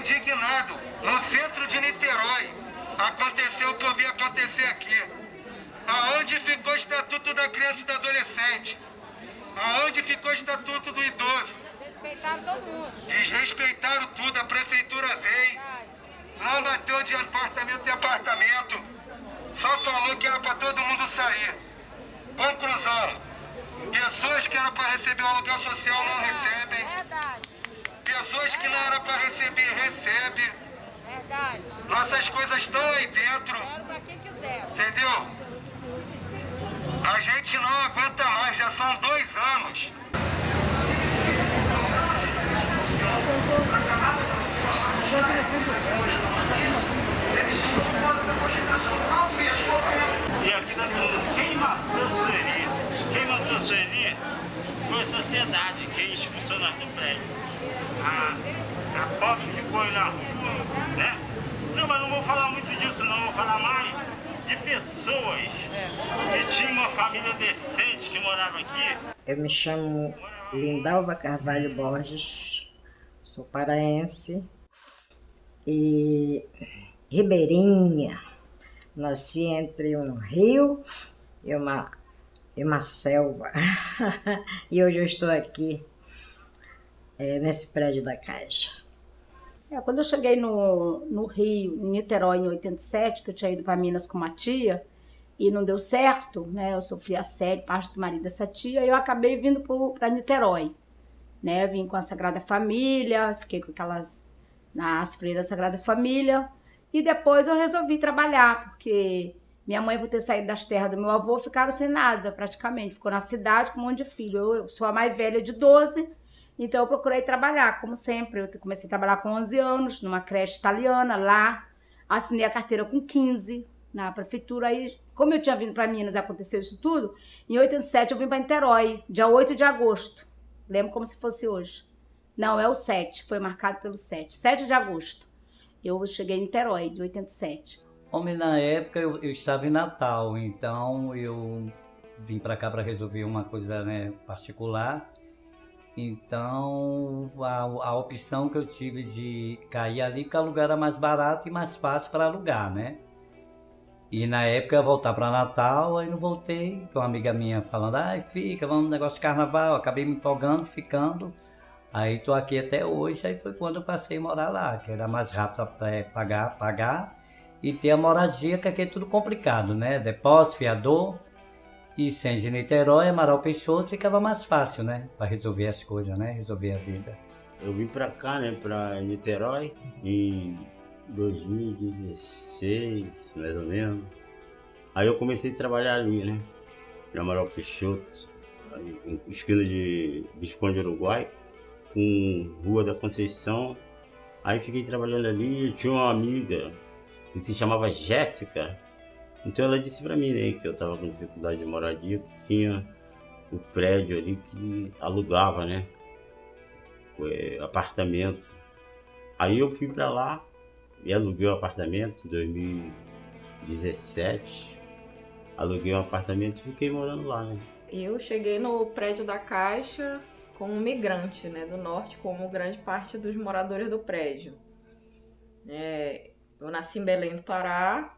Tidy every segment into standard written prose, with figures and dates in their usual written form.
Indignado, no centro de Niterói, aconteceu o que eu vi acontecer aqui. Aonde ficou o Estatuto da Criança e do Adolescente? Aonde ficou o Estatuto do Idoso? Desrespeitaram todo mundo. Desrespeitaram tudo, a prefeitura veio, não bateu de apartamento em apartamento, só falou que era para todo mundo sair. Conclusão, pessoas que eram para receber o aluguel social não recebem. Verdade. Pessoas que não era para receber, recebe. Verdade. Nossas coisas estão aí dentro. Quero pra quem quiser. Entendeu? A gente não aguenta mais, já são 2 anos. E aqui tá falando, quem matou Sueli? Quem matou Sueli foi a sociedade, quem os funcionários do prédio. A pobre ficou aí na rua, né? Não, mas não vou falar muito disso, não. Vou falar mais de pessoas que tinham uma família decente que morava aqui. Eu me chamo Lindalva Carvalho Borges, sou paraense e ribeirinha. Nasci entre um rio e uma selva. E hoje eu estou aqui nesse prédio da Caixa. Quando eu cheguei no Rio, em Niterói, em 87, que eu tinha ido para Minas com uma tia, e não deu certo, né? Eu sofri assédio, parte do marido dessa tia, e eu acabei vindo para Niterói, né? Vim com a Sagrada Família, fiquei com nas freiras da Sagrada Família, e depois eu resolvi trabalhar, porque minha mãe, por ter saído das terras do meu avô, ficaram sem nada, praticamente. Ficou na cidade com um monte de filho. Eu sou a mais velha de 12, então eu procurei trabalhar, como sempre. Eu comecei a trabalhar com 11 anos, numa creche italiana, lá, assinei a carteira com 15 na prefeitura. Aí, como eu tinha vindo para Minas e aconteceu isso tudo, em 87 eu vim para Niterói, dia 8 de agosto. Lembro como se fosse hoje. Não, é o 7, foi marcado pelo 7. 7 de agosto. Eu cheguei em Niterói, de 87. Homem, na época eu estava em Natal, então eu vim para cá para resolver uma coisa, né, particular. Então a opção que eu tive de cair ali, porque o lugar era mais barato e mais fácil para alugar, né? E na época eu ia voltar para Natal, aí não voltei, com uma amiga minha falando, fica, vamos no negócio de carnaval, acabei me empolgando, ficando. Aí tô aqui até hoje, aí foi quando eu passei a morar lá, que era mais rápido para pagar e ter a moradia, que aqui é tudo complicado, né? Depósito, fiador, e sem de Niterói, Amaral Peixoto, ficava mais fácil, né? Para resolver as coisas, né? Resolver a vida. Eu vim pra cá, né, pra Niterói, em 2016, mais ou menos. Aí eu comecei a trabalhar ali, né, no Amaral Peixoto, em esquina de Visconde Uruguai, com Rua da Conceição. Aí fiquei trabalhando ali, eu tinha uma amiga que se chamava Jéssica. Então ela disse pra mim, né, que eu tava com dificuldade de moradia, que tinha o prédio ali que alugava, né, apartamento. Aí eu fui pra lá e aluguei um apartamento em 2017. Aluguei um apartamento e fiquei morando lá, né. Eu cheguei no prédio da Caixa como migrante, né, do norte, como grande parte dos moradores do prédio. Eu nasci em Belém do Pará,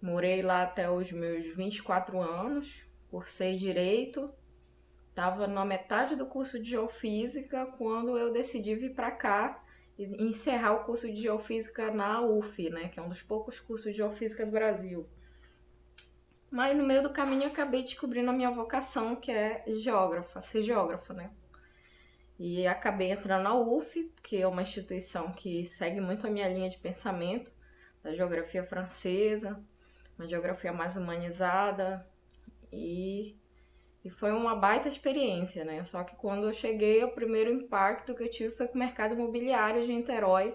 morei lá até os meus 24 anos, cursei Direito, estava na metade do curso de Geofísica quando eu decidi vir para cá e encerrar o curso de Geofísica na UF, né, que é um dos poucos cursos de Geofísica do Brasil. Mas no meio do caminho eu acabei descobrindo a minha vocação, que é geógrafa, ser geógrafa, né. E acabei entrando na UF, que é uma instituição que segue muito a minha linha de pensamento, da geografia francesa, uma geografia mais humanizada, e foi uma baita experiência, né? Só que quando eu cheguei, o primeiro impacto que eu tive foi com o mercado imobiliário de Niterói,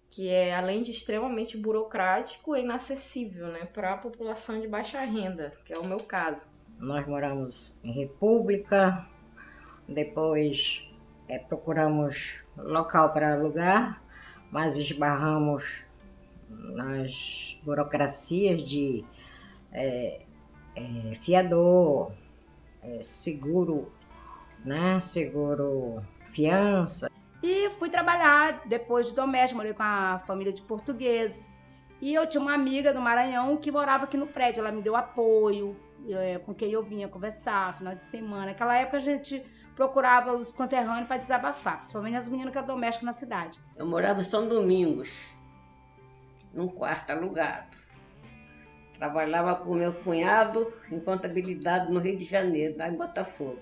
que é, além de extremamente burocrático, é inacessível, né, para a população de baixa renda, que é o meu caso. Nós moramos em República, depois procuramos local para alugar, mas esbarramos nas burocracias de fiador, seguro, né? Seguro, fiança. E fui trabalhar depois de doméstico, morei com a família de português. E eu tinha uma amiga do Maranhão que morava aqui no prédio, ela me deu apoio, com quem eu vinha conversar, final de semana. Naquela época a gente procurava os conterrâneos para desabafar, principalmente as meninas que eram domésticas na cidade. Eu morava em São Domingos, num quarto alugado. Trabalhava com meu cunhado em contabilidade no Rio de Janeiro, lá em Botafogo.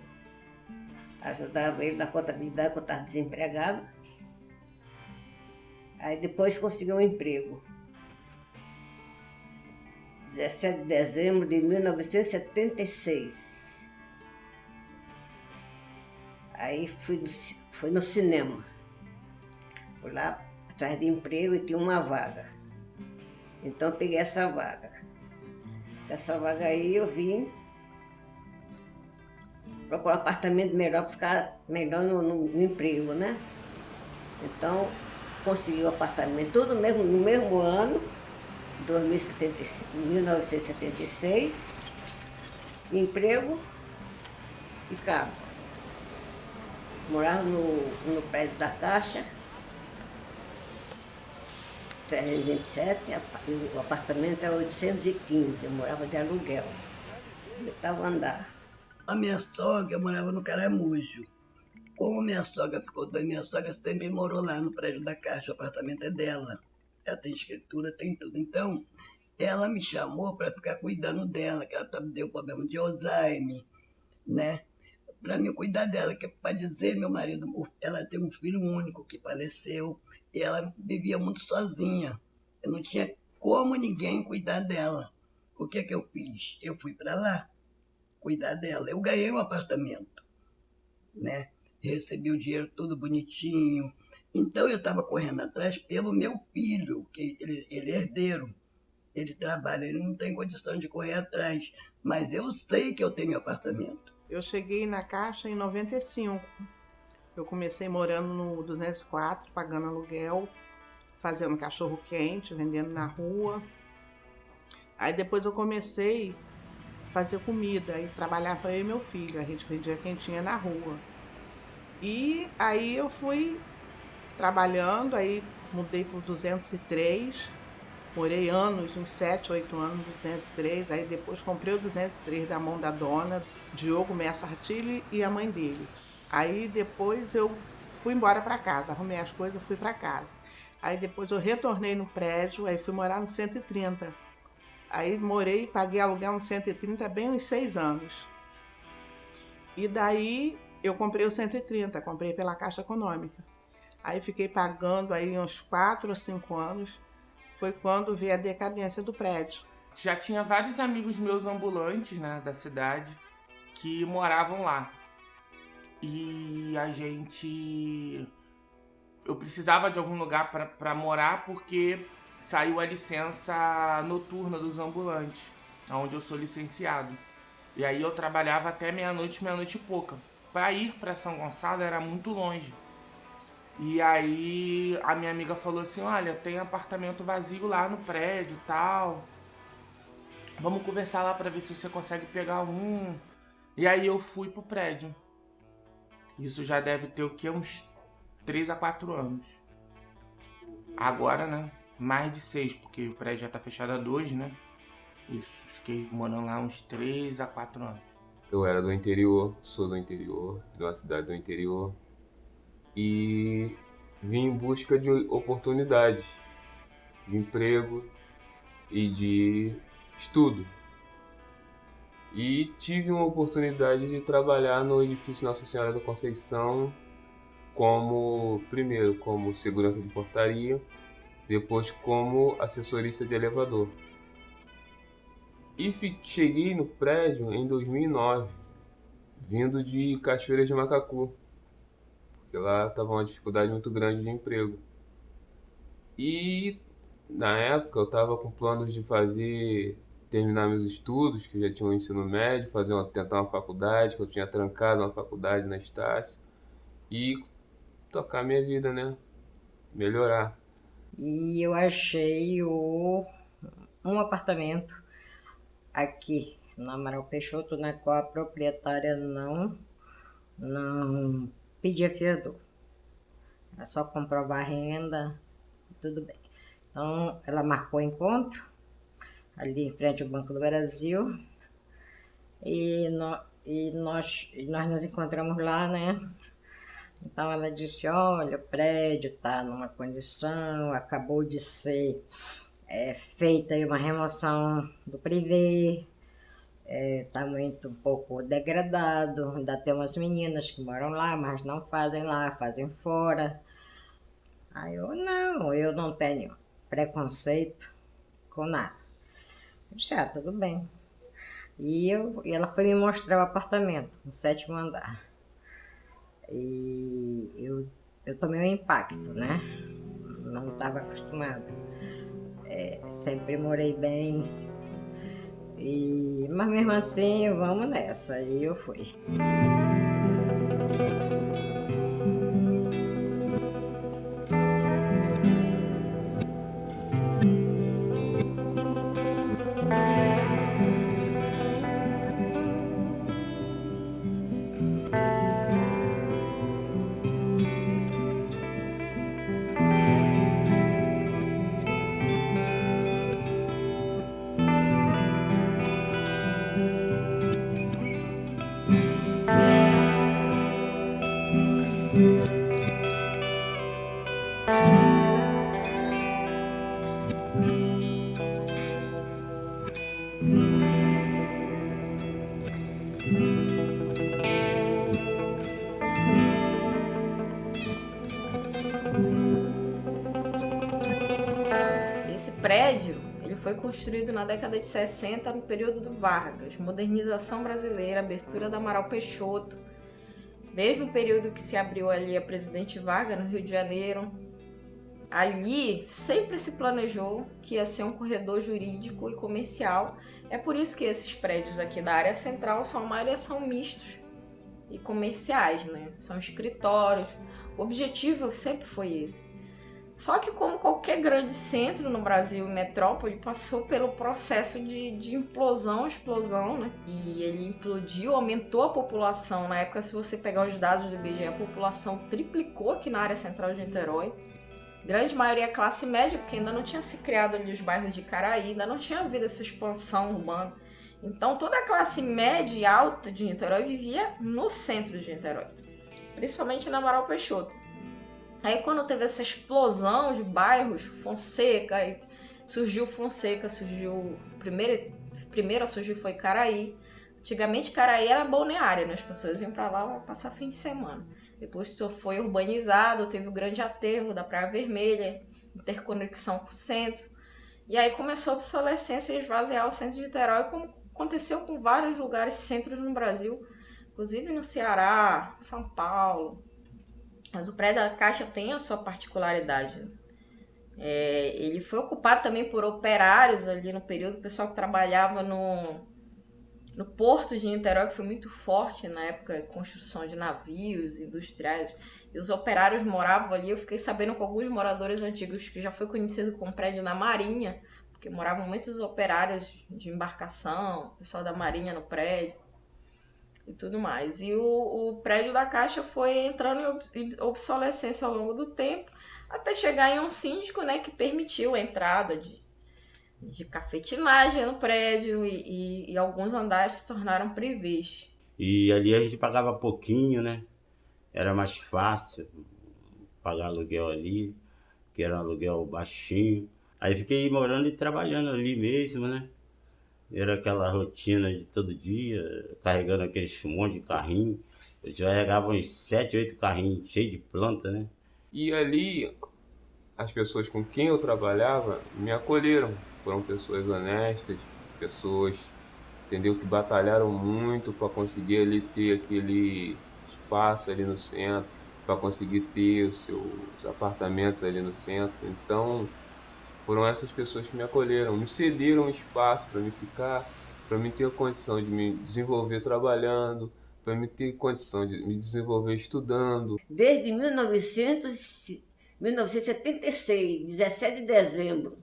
Ajudava ele na contabilidade quando estava desempregado. Aí depois consegui um emprego. 17 de dezembro de 1976. Aí fui no cinema. Fui lá atrás de emprego e tinha uma vaga. Então eu peguei essa vaga. Essa vaga aí eu vim procurar um apartamento melhor para ficar melhor no emprego, né? Então consegui o apartamento tudo no mesmo ano, 1976, emprego e casa. Morava no prédio da Caixa, 327, o apartamento era 815, eu morava de aluguel, eu estava a andar. A minha sogra morava no Caramujo. Como minha sogra ficou doente, minha sogra sempre morou lá no prédio da Caixa, o apartamento é dela. Ela tem escritura, tem tudo. Então, ela me chamou para ficar cuidando dela, que ela teve problema de Alzheimer, né? Para mim cuidar dela, que para dizer, meu marido, ela tem um filho único que faleceu e ela vivia muito sozinha. Eu não tinha como ninguém cuidar dela. O que eu fiz? Eu fui para lá cuidar dela. Eu ganhei um apartamento, né? Recebi o dinheiro tudo bonitinho, Então eu estava correndo atrás pelo meu filho, que ele é herdeiro. Ele trabalha, ele não tem condição de correr atrás. Mas eu sei que eu tenho meu apartamento. Eu cheguei na Caixa em 95. Eu comecei morando no 204, pagando aluguel, fazendo cachorro-quente, vendendo na rua. Aí depois eu comecei a fazer comida, aí trabalhava eu e meu filho, a gente vendia quentinha na rua. E aí eu fui trabalhando, aí mudei para o 203, morei anos, uns 7, 8 anos no 203, aí depois comprei o 203 da mão da dona, Diogo Messa Artilli e a mãe dele. Aí depois eu fui embora para casa, arrumei as coisas, fui para casa. Aí depois eu retornei no prédio, aí fui morar no 130. Aí morei, paguei aluguel no 130 bem uns 6 anos. E daí eu comprei o 130, comprei pela Caixa Econômica. Aí fiquei pagando aí uns 4 ou 5 anos, foi quando veio a decadência do prédio. Já tinha vários amigos meus ambulantes, né, da cidade, que moravam lá. E eu precisava de algum lugar para morar porque saiu a licença noturna dos ambulantes, onde eu sou licenciado. E aí eu trabalhava até meia-noite e pouca. Para ir para São Gonçalo era muito longe. E aí a minha amiga falou assim, olha, tem apartamento vazio lá no prédio e tal. Vamos conversar lá para ver se você consegue pegar um. E aí eu fui pro prédio. Isso já deve ter o quê? Uns 3 a 4 anos. Agora, né? Mais de 6, porque o prédio já tá fechado há 2, né? Isso, fiquei morando lá uns 3 a 4 anos. Eu era do interior, sou do interior, de uma cidade do interior. E vim em busca de oportunidades, de emprego e de estudo. E tive uma oportunidade de trabalhar no edifício Nossa Senhora da Conceição primeiro como segurança de portaria, depois como assessorista de elevador. E cheguei no prédio em 2009, vindo de Cachoeiras de Macacu, porque lá estava uma dificuldade muito grande de emprego. E na época eu estava com planos de terminar meus estudos, que eu já tinha um ensino médio, tentar uma faculdade, que eu tinha trancado uma faculdade na Estácio, e tocar minha vida, né? Melhorar. E eu achei um apartamento aqui no Amaral Peixoto, na qual a proprietária não pedia fiador. Era só comprovar a renda, tudo bem. Então ela marcou o encontro ali em frente ao Banco do Brasil e nós nos encontramos lá, né? Então ela disse, olha, o prédio está numa condição, acabou de ser feita aí uma remoção do privê, está um pouco degradado, ainda tem umas meninas que moram lá, mas não fazem lá, fazem fora. Aí eu não tenho preconceito com nada. Eu disse, tudo bem. E ela foi me mostrar o apartamento, no 7º andar. E eu tomei um impacto, né? Não estava acostumada. Sempre morei bem. Mas mesmo assim, vamos nessa. E eu fui. Esse prédio, ele foi construído na década de 60, no período do Vargas, modernização brasileira, abertura da Amaral Peixoto. Mesmo período que se abriu ali a Presidente Vargas, no Rio de Janeiro, ali sempre se planejou que ia ser um corredor jurídico e comercial. É por isso que esses prédios aqui da área central, a maioria são mistos e comerciais, né? São escritórios. O objetivo sempre foi esse. Só que como qualquer grande centro no Brasil, metrópole, passou pelo processo de explosão, né? E ele implodiu, aumentou a população. Na época, se você pegar os dados do IBGE, a população triplicou aqui na área central de Niterói. Grande maioria classe média, porque ainda não tinha se criado ali os bairros de Caraí, ainda não tinha havido essa expansão urbana. Então toda a classe média e alta de Niterói vivia no centro de Niterói, principalmente na Amaral Peixoto. Aí quando teve essa explosão de bairros, Fonseca, aí surgiu Fonseca, primeiro a surgir foi Caraí. Antigamente Caraí era balneária, né? As pessoas iam para lá passar fim de semana. Depois foi urbanizado, teve o grande aterro da Praia Vermelha, interconexão com o centro. E aí começou a obsolescência e esvaziar o centro de Niterói, como aconteceu com vários lugares, centros no Brasil, inclusive no Ceará, São Paulo. Mas o prédio da Caixa tem a sua particularidade. Ele foi ocupado também por operários ali no período, o pessoal que trabalhava no porto de Niterói, que foi muito forte na época de construção de navios industriais, e os operários moravam ali. Eu fiquei sabendo com alguns moradores antigos que já foi conhecido como prédio da Marinha, porque moravam muitos operários de embarcação, pessoal da Marinha no prédio e tudo mais. E o prédio da Caixa foi entrando em obsolescência ao longo do tempo, até chegar em um síndico, né, que permitiu a entrada de cafetinagem no prédio e alguns andares se tornaram privês. E ali a gente pagava pouquinho, né? Era mais fácil pagar aluguel ali, que era um aluguel baixinho. Aí fiquei morando e trabalhando ali mesmo, né? Era aquela rotina de todo dia, carregando aqueles monte de carrinho. Eu já carregava uns 7, 8 carrinhos cheios de planta, né? E ali, as pessoas com quem eu trabalhava me acolheram. Foram pessoas honestas, pessoas, entendeu, que batalharam muito para conseguir ali ter aquele espaço ali no centro, para conseguir ter os seus apartamentos ali no centro. Então, foram essas pessoas que me acolheram, me cederam espaço para me ficar, para me ter a condição de me desenvolver trabalhando, para me ter condição de me desenvolver estudando. Desde 1976, 17 de dezembro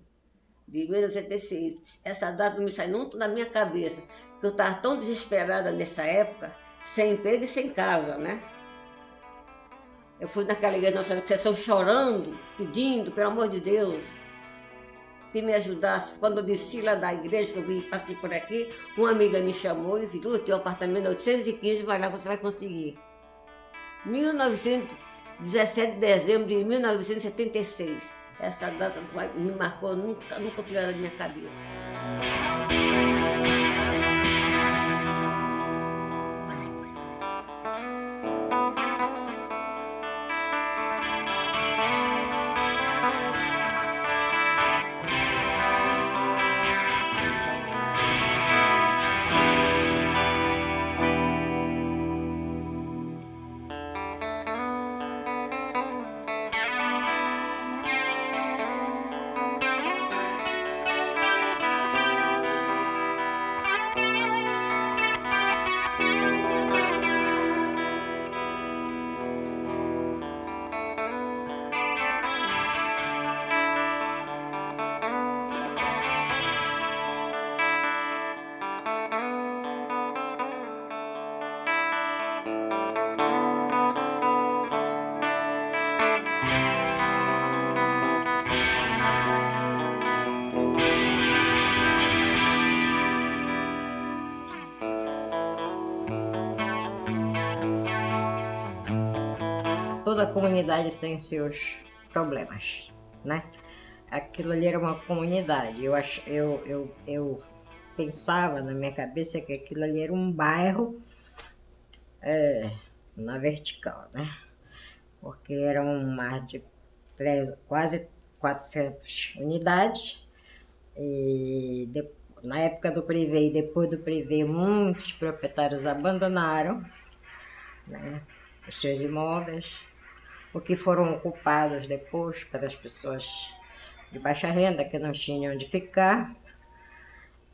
de 1976, essa data não me sai nunca da minha cabeça, porque eu estava tão desesperada nessa época, sem emprego e sem casa, né? Eu fui naquela igreja da Nossa Senhora chorando, pedindo, pelo amor de Deus, que me ajudasse. Quando eu desci lá da igreja, que eu passei por aqui, uma amiga me chamou e disse: teu apartamento é 815, vai lá, você vai conseguir. 17 de dezembro de 1976. Essa data me marcou, nunca tirou da minha cabeça. Toda comunidade tem seus problemas, né? Aquilo ali era uma comunidade. Eu pensava na minha cabeça que aquilo ali era um bairro na vertical, né? Porque eram mais de quase 400 unidades. E na época do Privé e depois do Privé, muitos proprietários abandonaram, né? os seus imóveis, o que foram ocupados depois pelas pessoas de baixa renda que não tinham onde ficar.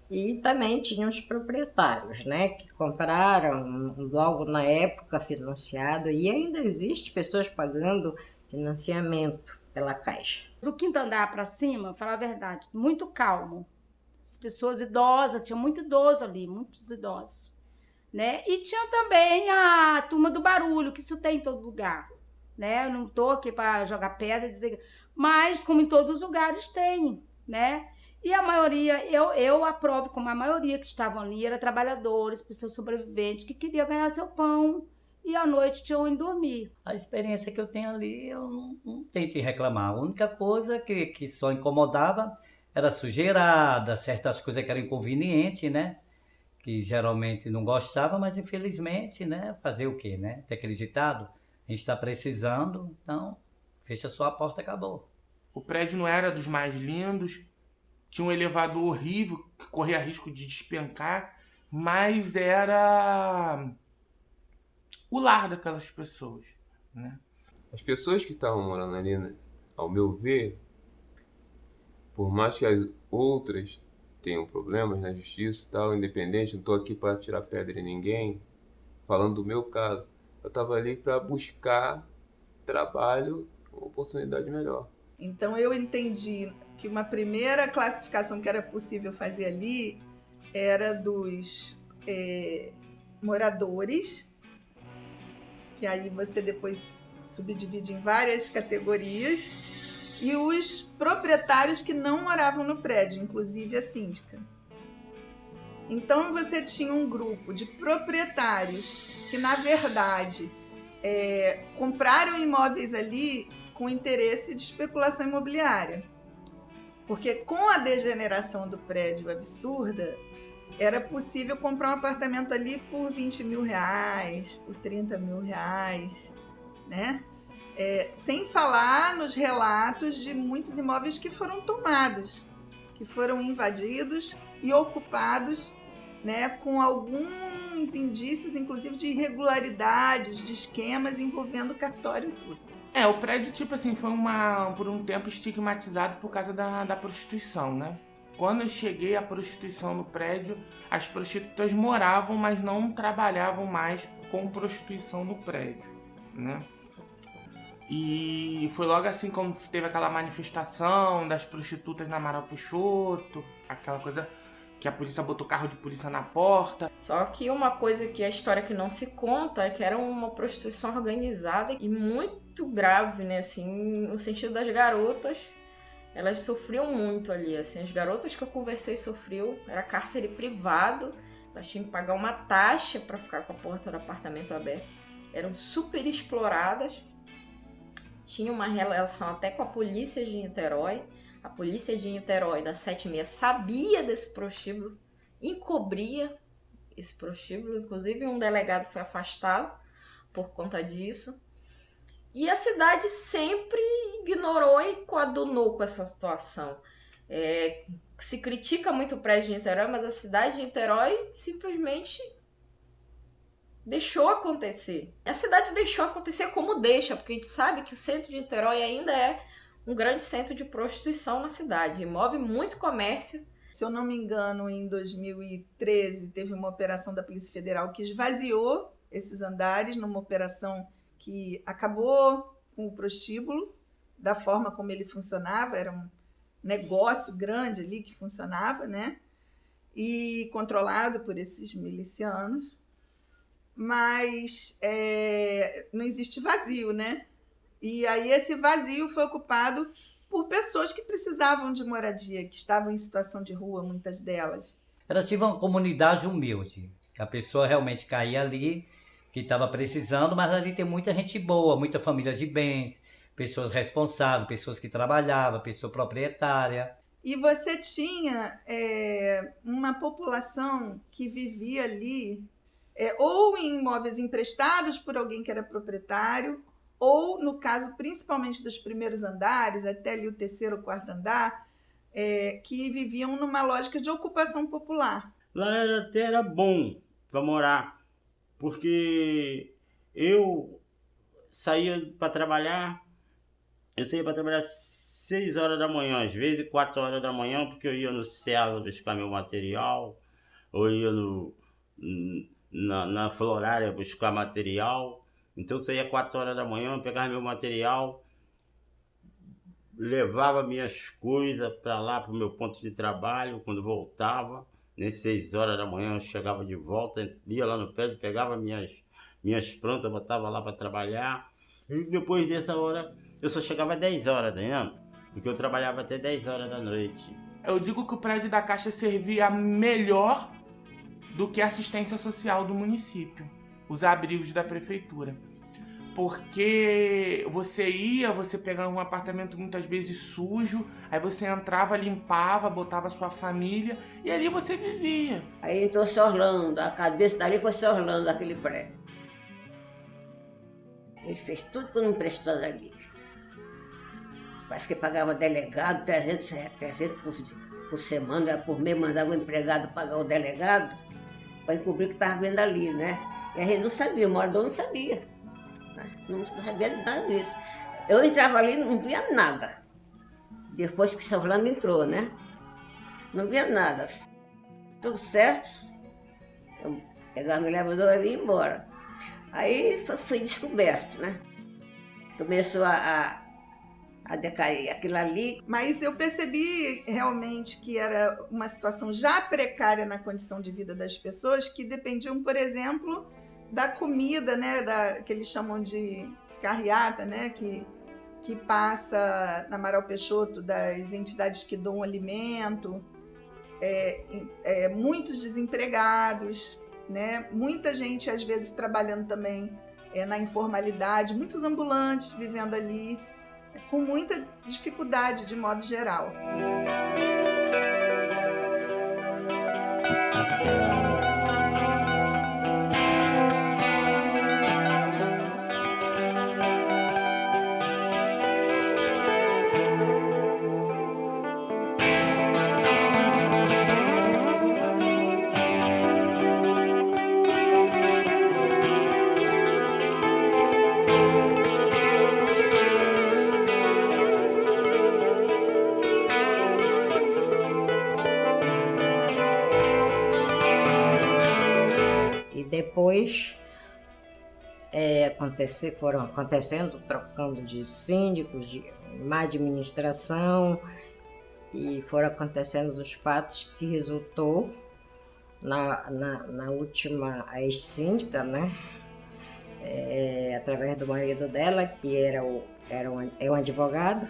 E também tinha os proprietários, né, que compraram logo na época financiado, e ainda existe pessoas pagando financiamento pela Caixa. Do quinto andar para cima, falar a verdade, muito calmo. As pessoas idosas, tinha muito idoso ali, muitos idosos, né? E tinha também a turma do barulho, que isso tem em todo lugar, né? Eu não estou aqui para jogar pedra e dizer, mas como em todos os lugares tem, né? E a maioria, eu aprovo como a maioria que estavam ali, eram trabalhadores, pessoas sobreviventes, que queriam ganhar seu pão e à noite tinham onde dormir. A experiência que eu tenho ali, eu não tento reclamar. A única coisa que só incomodava era sujeirada, certas coisas que eram inconvenientes, né? Que geralmente não gostava, mas infelizmente, né? Fazer o quê, né? Tem aquele ditado, a gente está precisando, então fecha sua porta, acabou. O prédio não era dos mais lindos, tinha um elevador horrível, que corria risco de despencar, mas era o lar daquelas pessoas, né? As pessoas que estavam morando ali, né, ao meu ver, por mais que as outras tenham problemas na justiça e tal, independente, não estou aqui para tirar pedra em ninguém, falando do meu caso, eu estava ali para buscar trabalho, uma oportunidade melhor. Então eu entendi que uma primeira classificação que era possível fazer ali era dos moradores, que aí você depois subdivide em várias categorias, e os proprietários que não moravam no prédio, inclusive a síndica. Então você tinha um grupo de proprietários que, na verdade, compraram imóveis ali com interesse de especulação imobiliária. Porque com a degeneração do prédio absurda, era possível comprar um apartamento ali por 20 mil reais, por 30 mil reais, né? Sem falar nos relatos de muitos imóveis que foram tomados, que foram invadidos e ocupados, né, com alguns indícios, inclusive, de irregularidades, de esquemas envolvendo cartório e tudo. O prédio, tipo assim, foi por um tempo estigmatizado por causa da prostituição, né? Quando eu cheguei, a prostituição no prédio, as prostitutas moravam, mas não trabalhavam mais com prostituição no prédio, né? E foi logo assim quando teve aquela manifestação das prostitutas na Amaral Peixoto, aquela coisa que a polícia botou carro de polícia na porta. Só que uma coisa que a história que não se conta é que era uma prostituição organizada e muito grave, né, assim, no sentido das garotas. Elas sofriam muito ali, assim, as garotas que eu conversei sofriam, era cárcere privado, elas tinham que pagar uma taxa para ficar com a porta do apartamento aberta. Eram super exploradas. Tinha uma relação até com a polícia de Niterói. A polícia de Niterói, da 76, sabia desse prostíbulo, encobria esse prostíbulo. Inclusive, um delegado foi afastado por conta disso. E a cidade sempre ignorou e coadunou com essa situação. Se critica muito o prédio de Niterói, mas a cidade de Niterói simplesmente deixou acontecer. A cidade deixou acontecer como deixa, porque a gente sabe que o centro de Niterói ainda é um grande centro de prostituição na cidade, e move muito comércio. Se eu não me engano, em 2013 teve uma operação da Polícia Federal que esvaziou esses andares, numa operação que acabou com o prostíbulo, da forma como ele funcionava, era um negócio grande ali que funcionava, né? E controlado por esses milicianos. Mas não existe vazio, né? E aí esse vazio foi ocupado por pessoas que precisavam de moradia, que estavam em situação de rua, muitas delas. Elas tinham uma comunidade humilde, que a pessoa realmente caía ali, que estava precisando, mas ali tem muita gente boa, muita família de bens, pessoas responsáveis, pessoas que trabalhavam, pessoa proprietária. E você tinha uma população que vivia ali ou em imóveis emprestados por alguém que era proprietário, ou, no caso, principalmente dos primeiros andares, até ali o terceiro ou quarto andar, que viviam numa lógica de ocupação popular. Lá até era bom para morar, porque eu saía para trabalhar, eu saía para trabalhar 6 horas da manhã, às vezes 4 horas da manhã, porque eu ia no Ceasa buscar meu material, ou ia na florária buscar material. Então eu saía 4 horas da manhã, pegava meu material, levava minhas coisas para lá, para o meu ponto de trabalho. Quando voltava, às 6 horas da manhã eu chegava de volta, ia lá no prédio, pegava minhas plantas, botava lá para trabalhar. E depois dessa hora, eu só chegava às 10 horas, tá entendendo? Porque eu trabalhava até 10 horas da noite. Eu digo que o prédio da Caixa servia melhor do que a assistência social do município, os abrigos da prefeitura. Porque você pegava um apartamento muitas vezes sujo, aí você entrava, limpava, botava a sua família e ali você vivia. Aí entrou Sorlando, a cabeça dali foi Sorlando, aquele prédio. Ele fez tudo que não prestou ali. Parece que pagava delegado, 300 por semana, por mês mandava o empregado pagar o delegado para encobrir o que estava vendo ali, né? E a gente não sabia, o morador não sabia. Não sabia nada disso. Eu entrava ali e não via nada. Depois que Sorlando entrou, né? Não via nada. Tudo certo. Eu pegava o elevador e ia embora. Aí foi descoberto, né? Começou a decair aquilo ali. Mas eu percebi realmente que era uma situação já precária na condição de vida das pessoas, que dependiam, por exemplo, da comida, né, que eles chamam de carreata, né, que passa na Amaral Peixoto, das entidades que doam alimento, muitos desempregados, né, muita gente às vezes trabalhando também na informalidade, muitos ambulantes vivendo ali, com muita dificuldade de modo geral. Depois foram acontecendo, trocando de síndicos, de má administração, e foram acontecendo os fatos que resultou na última ex-síndica, né? Através do marido dela, que é um advogado.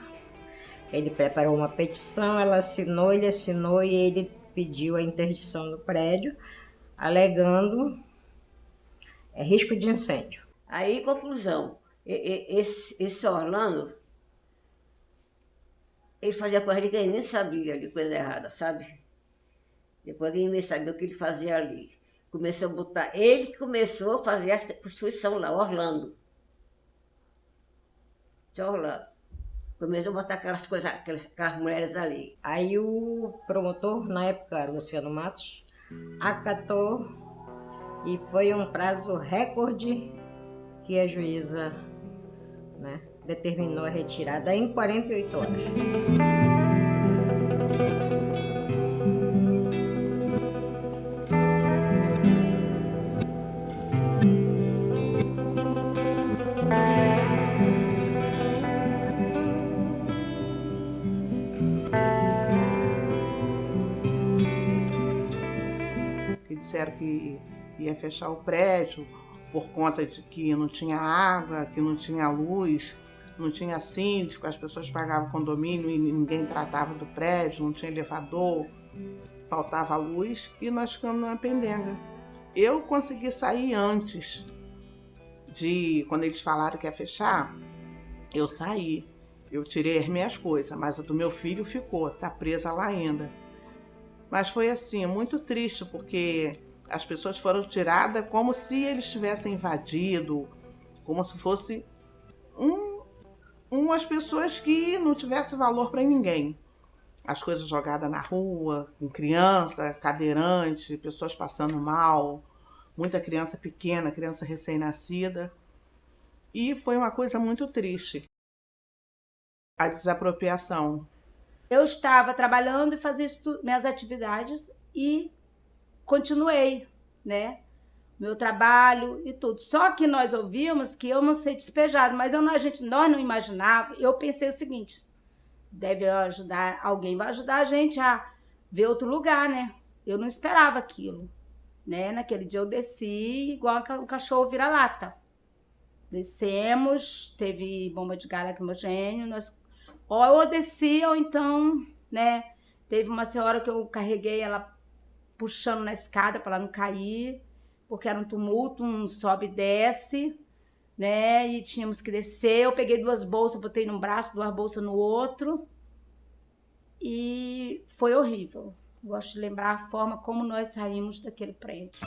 Ele preparou uma petição, ela assinou, ele assinou e ele pediu a interdição do prédio, alegando risco de incêndio. Aí, conclusão, esse Orlando, ele fazia coisa que ninguém nem sabia de coisa errada, sabe? Depois ninguém nem sabia o que ele fazia ali. Começou a botar, ele que começou a fazer essa construção lá, Orlando. Começou a botar aquelas coisas, aquelas mulheres ali. Aí o promotor, na época, Luciano Matos, acatou. E foi um prazo recorde que a juíza, né, determinou a retirada em 48 horas. Que disseram que ia fechar o prédio por conta de que não tinha água, que não tinha luz, não tinha síndico, as pessoas pagavam condomínio e ninguém tratava do prédio, não tinha elevador, faltava luz e nós ficamos numa pendenga. Eu consegui sair antes quando eles falaram que ia fechar, eu saí. Eu tirei as minhas coisas, mas a do meu filho ficou, tá presa lá ainda. Mas foi assim, muito triste, porque as pessoas foram tiradas como se eles tivessem invadido, como se fosse umas pessoas que não tivessem valor para ninguém. As coisas jogadas na rua, com criança, cadeirante, pessoas passando mal, muita criança pequena, criança recém-nascida. E foi uma coisa muito triste, a desapropriação. Eu estava trabalhando e fazia minhas atividades e continuei, né? Meu trabalho e tudo. Só que nós ouvimos que eu não ser despejado, mas nós não imaginava. Eu pensei o seguinte, deve ajudar, alguém vai ajudar a gente a ver outro lugar, né? Eu não esperava aquilo, né? Naquele dia eu desci igual um cachorro vira-lata. Descemos, teve bomba de gás lacrimogênio, ou eu desci, ou então, né? Teve uma senhora que eu carreguei ela puxando na escada para ela não cair, porque era um tumulto, um sobe e desce, né? E tínhamos que descer. Eu peguei 2 bolsas, botei num braço, 2 bolsas no outro. E foi horrível. Gosto de lembrar a forma como nós saímos daquele prédio.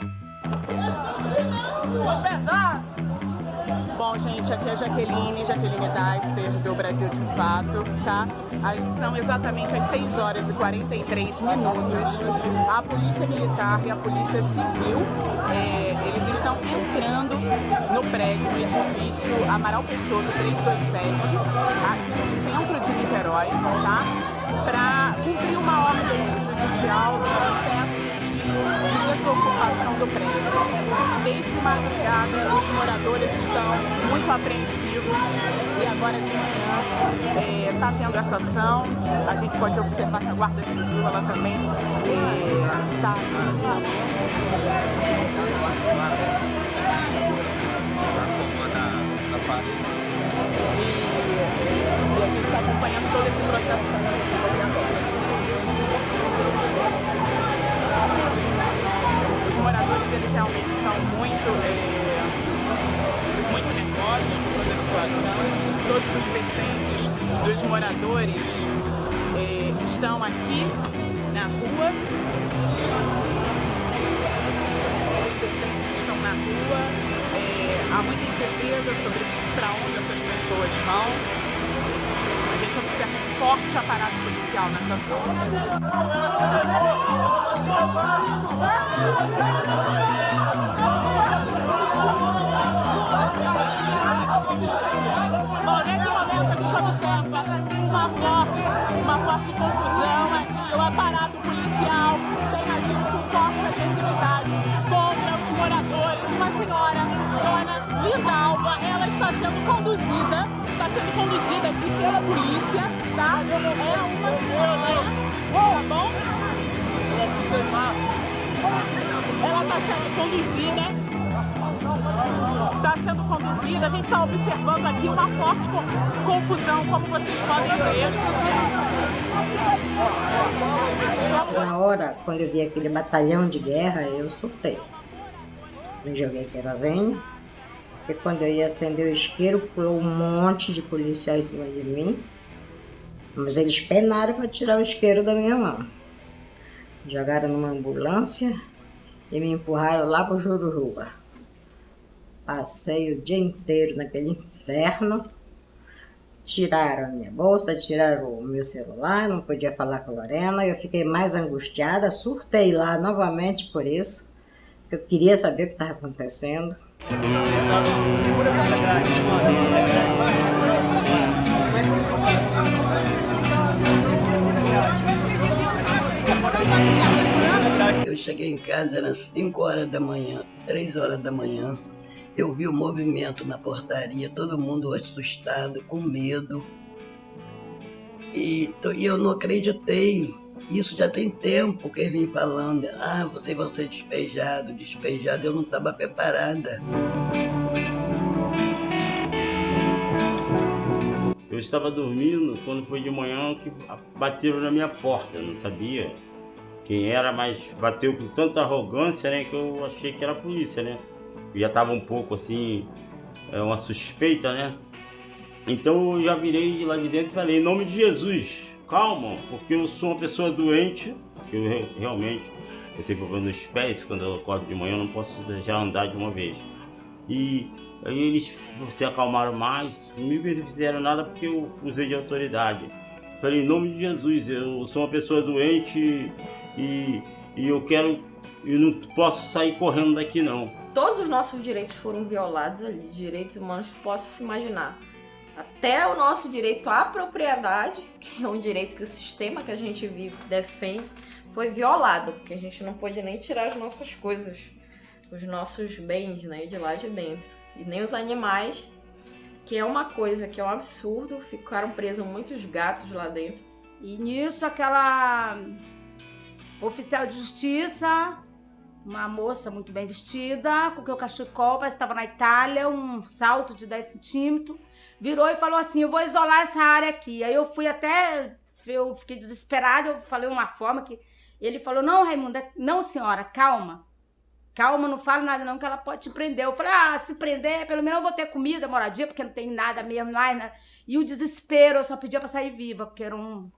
Bom, gente, aqui é a Jaqueline Deister, do Brasil de Fato, tá? São exatamente as 6 horas e 43 minutos. A Polícia Militar e a Polícia Civil, eles estão entrando no prédio, no edifício Amaral Peixoto 327, aqui no centro de Niterói, tá? Para cumprir uma ordem judicial do processo de desocupação do prédio. Desde madrugada, os moradores estão muito apreensivos e agora de manhã está tendo essa ação. A gente pode observar que a Guarda Civil ela também está e a gente está acompanhando todo esse processo que está acontecendo agora. Os moradores, eles realmente estão muito nervosos com toda a situação. Todos os pertences dos moradores estão aqui na rua. Os pertences estão na rua. Há muita incerteza sobre para onde essas pessoas vão. A gente observa um forte aparato policial nessa ação. Bom, nesse momento a gente observa uma forte confusão aqui. O aparato policial tem agido com forte agressividade contra os moradores. Uma senhora, dona Lindalva, ela está sendo conduzida aqui pela polícia, tá? É uma senhora, tá bom? Ela está sendo conduzida, a gente está observando aqui uma forte confusão, como vocês podem ver. Na hora, quando eu vi aquele batalhão de guerra, eu surtei. Eu joguei querosene, e quando eu ia acender o isqueiro, pulou um monte de policiais em cima de mim, mas eles penaram para tirar o isqueiro da minha mão. Jogaram numa ambulância e me empurraram lá para o Jururuba. Passei o dia inteiro naquele inferno. Tiraram a minha bolsa, tiraram o meu celular, não podia falar com a Lorena. Eu fiquei mais angustiada, surtei lá novamente por isso. Eu queria saber o que estava acontecendo. Eu cheguei em casa, eram 5 horas da manhã, 3 horas da manhã. Eu vi o movimento na portaria, todo mundo assustado, com medo. E eu não acreditei. Isso já tem tempo que eles vêm falando. Você vai ser despejado. Eu não estava preparada. Eu estava dormindo quando foi de manhã que bateram na minha porta. Eu não sabia quem era, mas bateu com tanta arrogância, né, que eu achei que era a polícia, né? Eu já estava um pouco assim, uma suspeita, né? Então eu já virei lá de dentro e falei, em nome de Jesus, calma, porque eu sou uma pessoa doente, eu realmente, eu sei problema nos pés, quando eu acordo de manhã eu não posso já andar de uma vez. E aí eles se acalmaram mais, não me fizeram nada porque eu usei de autoridade. Falei, em nome de Jesus, eu sou uma pessoa doente e eu não posso sair correndo daqui não. todos os nossos direitos foram violados ali, direitos humanos, possa se imaginar. Até o nosso direito à propriedade, que é um direito que o sistema que a gente vive defende, foi violado, porque a gente não pôde nem tirar as nossas coisas, os nossos bens, né, de lá de dentro. E nem os animais, que é uma coisa que é um absurdo, ficaram presos muitos gatos lá dentro. E nisso, aquela oficial de justiça, uma moça muito bem vestida, com o cachecol, parece que estava na Itália, um salto de 10 centímetros, virou e falou assim, eu vou isolar essa área aqui. Aí eu fiquei desesperada, eu falei uma forma que... Ele falou, não, Raimunda, não, senhora, calma. Calma, não fala nada não, que ela pode te prender. Eu falei, se prender, pelo menos eu vou ter comida, moradia, porque não tem nada mesmo, mais nada. E o desespero, eu só pedia pra sair viva, porque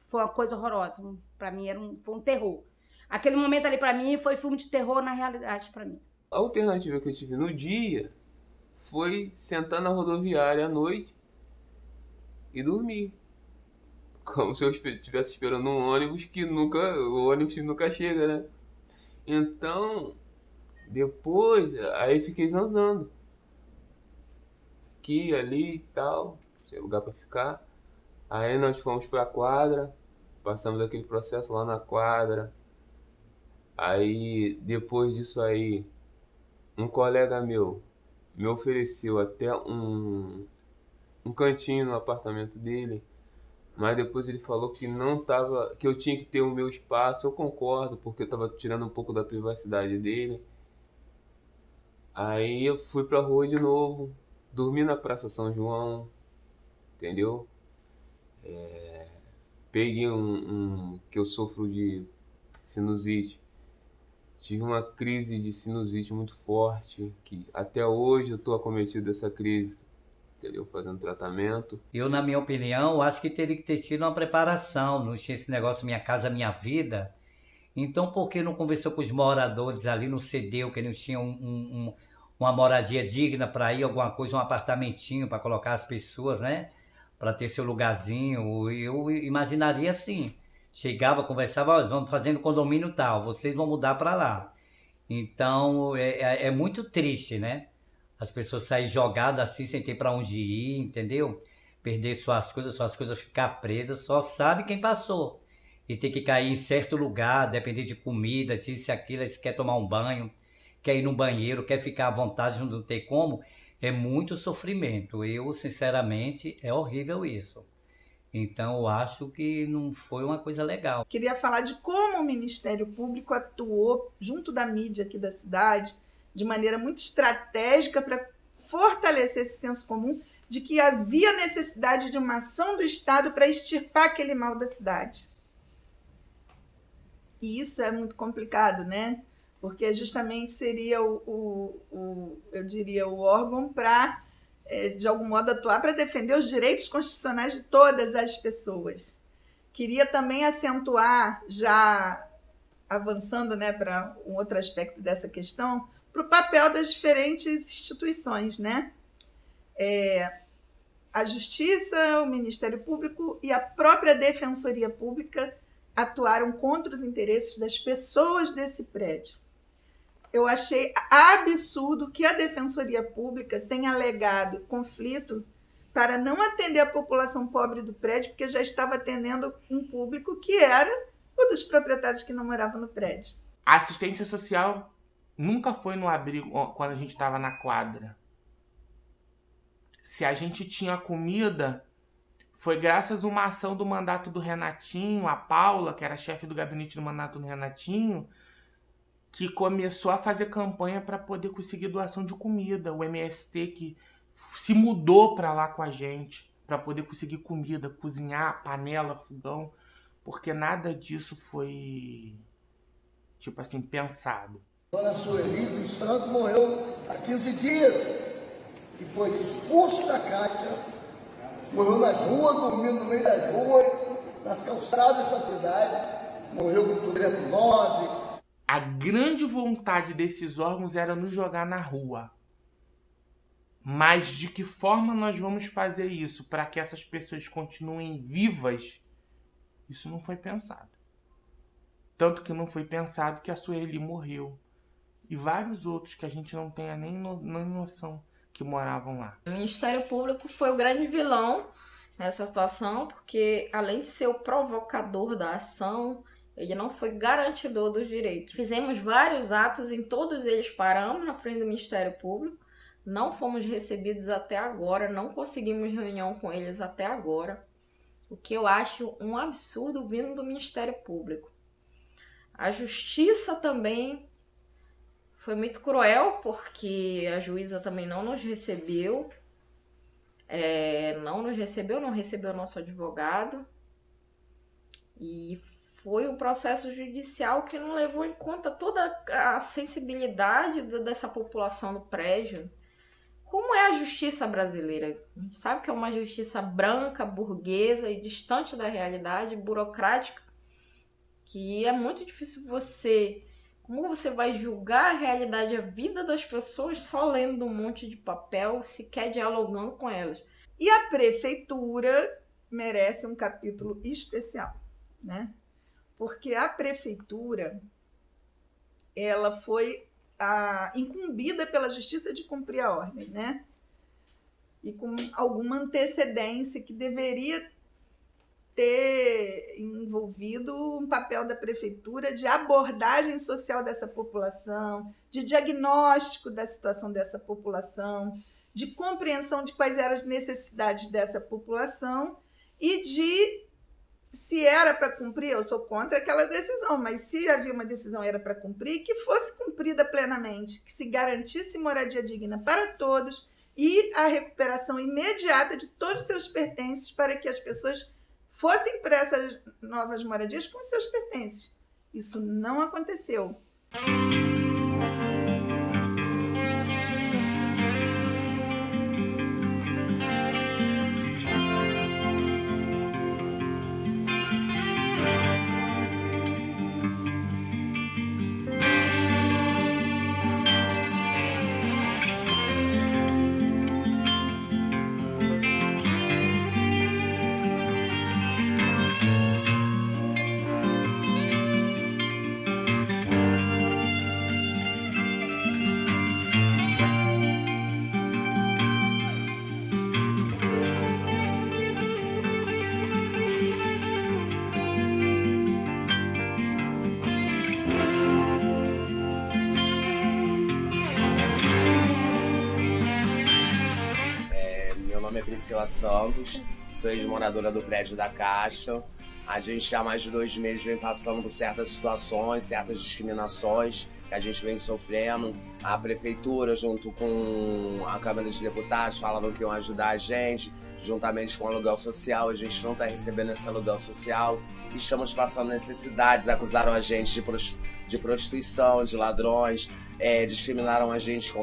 foi uma coisa horrorosa. Pra mim, foi um terror. Aquele momento ali pra mim foi filme de terror na realidade pra mim. A alternativa que eu tive no dia foi sentar na rodoviária à noite e dormir. Como se eu estivesse esperando um ônibus o ônibus nunca chega, né? Então, depois, aí fiquei zanzando. Aqui, ali e tal, tinha lugar pra ficar. Aí nós fomos pra quadra, passamos aquele processo lá na quadra. Aí, depois disso aí, um colega meu me ofereceu até um cantinho no apartamento dele, mas depois ele falou que que eu tinha que ter o meu espaço. Eu concordo, porque eu tava tirando um pouco da privacidade dele. Aí eu fui pra rua de novo, dormi na Praça São João, entendeu? Peguei que eu sofro de sinusite. Tive uma crise de sinusite muito forte, que até hoje eu tô acometido dessa crise, entendeu? Fazendo tratamento. Eu, na minha opinião, acho que teria que ter tido uma preparação, não tinha esse negócio Minha Casa Minha Vida. Então, por que não conversou com os moradores ali, não cedeu, que não tinha uma moradia digna para ir, alguma coisa, um apartamentinho para colocar as pessoas, né? Para ter seu lugarzinho. Eu imaginaria assim. Chegava, conversava, olha, vamos fazendo condomínio tal, vocês vão mudar para lá. Então, é muito triste, né? As pessoas saírem jogadas assim, sem ter para onde ir, entendeu? Perder suas coisas ficar presas, só sabe quem passou. E ter que cair em certo lugar, depender de comida, disso e aquilo, se quer tomar um banho, quer ir no banheiro, quer ficar à vontade, não tem como. É muito sofrimento. Eu, sinceramente, é horrível isso. Então, eu acho que não foi uma coisa legal. Queria falar de como o Ministério Público atuou junto da mídia aqui da cidade, de maneira muito estratégica para fortalecer esse senso comum de que havia necessidade de uma ação do Estado para extirpar aquele mal da cidade. E isso é muito complicado, né? Porque justamente seria eu diria, o órgão para, de algum modo, atuar para defender os direitos constitucionais de todas as pessoas. Queria também acentuar, já avançando, né, para um outro aspecto dessa questão, para o papel das diferentes instituições, né? A Justiça, o Ministério Público e a própria Defensoria Pública atuaram contra os interesses das pessoas desse prédio. Eu achei absurdo que a Defensoria Pública tenha alegado conflito para não atender a população pobre do prédio, porque já estava atendendo um público que era o dos proprietários que não moravam no prédio. A assistência social nunca foi no abrigo quando a gente estava na quadra. Se a gente tinha comida, foi graças a uma ação do mandato do Renatinho, a Paula, que era chefe do gabinete do mandato do Renatinho, que começou a fazer campanha para poder conseguir doação de comida. O MST que se mudou para lá com a gente para poder conseguir comida, cozinhar, panela, fogão, porque nada disso foi, tipo assim, pensado. Dona Sueli dos Santos morreu há 15 dias e foi expulso da Caixa, morreu nas ruas, dormindo no meio das ruas, nas calçadas da cidade, morreu com tuberculose. A grande vontade desses órgãos era nos jogar na rua. Mas de que forma nós vamos fazer isso para que essas pessoas continuem vivas? Isso não foi pensado. Tanto que não foi pensado que a Sueli morreu. e vários outros que a gente não tem nem noção que moravam lá. O Ministério Público foi o grande vilão nessa situação, porque além de ser o provocador da ação, ele não foi garantidor dos direitos. Fizemos vários atos, em todos eles paramos na frente do Ministério Público, não fomos recebidos até agora, não conseguimos reunião com eles até agora, o que eu acho um absurdo vindo do Ministério Público. A Justiça também foi muito cruel, porque a juíza também não nos recebeu, não recebeu nosso advogado, e foi um processo judicial que não levou em conta toda a sensibilidade dessa população do prédio. Como é a justiça brasileira? A gente sabe que é uma justiça branca, burguesa e distante da realidade, burocrática, que é muito difícil como você vai julgar a realidade, a vida das pessoas só lendo um monte de papel, sequer dialogando com elas. E a prefeitura merece um capítulo especial, né? Porque a prefeitura, ela foi incumbida pela justiça de cumprir a ordem, né? E com alguma antecedência que deveria ter envolvido um papel da prefeitura de abordagem social dessa população, de diagnóstico da situação dessa população, de compreensão de quais eram as necessidades dessa população e de, se era para cumprir, eu sou contra aquela decisão, mas se havia uma decisão era para cumprir, que fosse cumprida plenamente, que se garantisse moradia digna para todos e a recuperação imediata de todos os seus pertences para que as pessoas fossem para essas novas moradias com seus pertences. Isso não aconteceu. Priscila Santos, sou ex-moradora do prédio da Caixa. A gente há mais de 2 meses vem passando por certas situações, certas discriminações que a gente vem sofrendo. A prefeitura, junto com a Câmara de Deputados, falavam que iam ajudar a gente, juntamente com o aluguel social. A gente não está recebendo esse aluguel social. Estamos passando necessidades, acusaram a gente de prostituição, de ladrões, discriminaram a gente